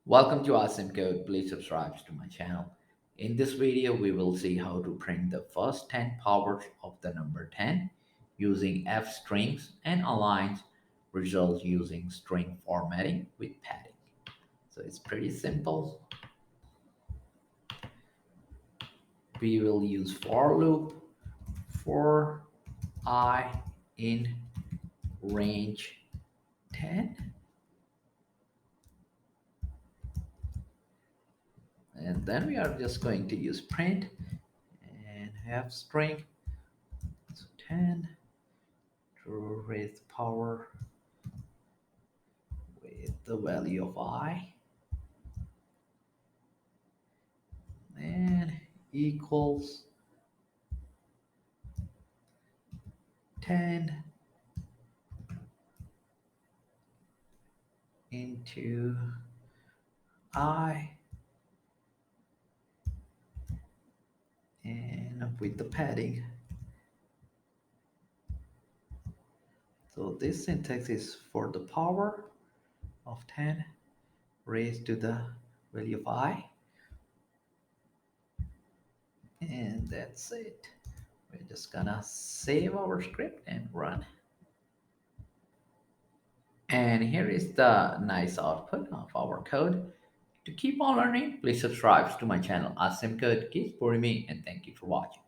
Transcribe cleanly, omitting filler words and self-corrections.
Welcome to Awesome Code. Please subscribe to my channel. In this video, we will see how to print the first 10 powers of the number 10 using F strings and align results using string formatting with padding. So it's pretty simple. We will use for loop for I in range 10, and then we are just going to use print and have string, so 10 to raise the power with the value of I, and equals 10 into I, and with the padding. So this syntax is for the power of 10 raised to the value of I, and that's it. We're just gonna save our script and run. And here is the nice output of our code. To keep on learning, please subscribe to my channel. Awesome Code keeps supporting me, and thank you for watching.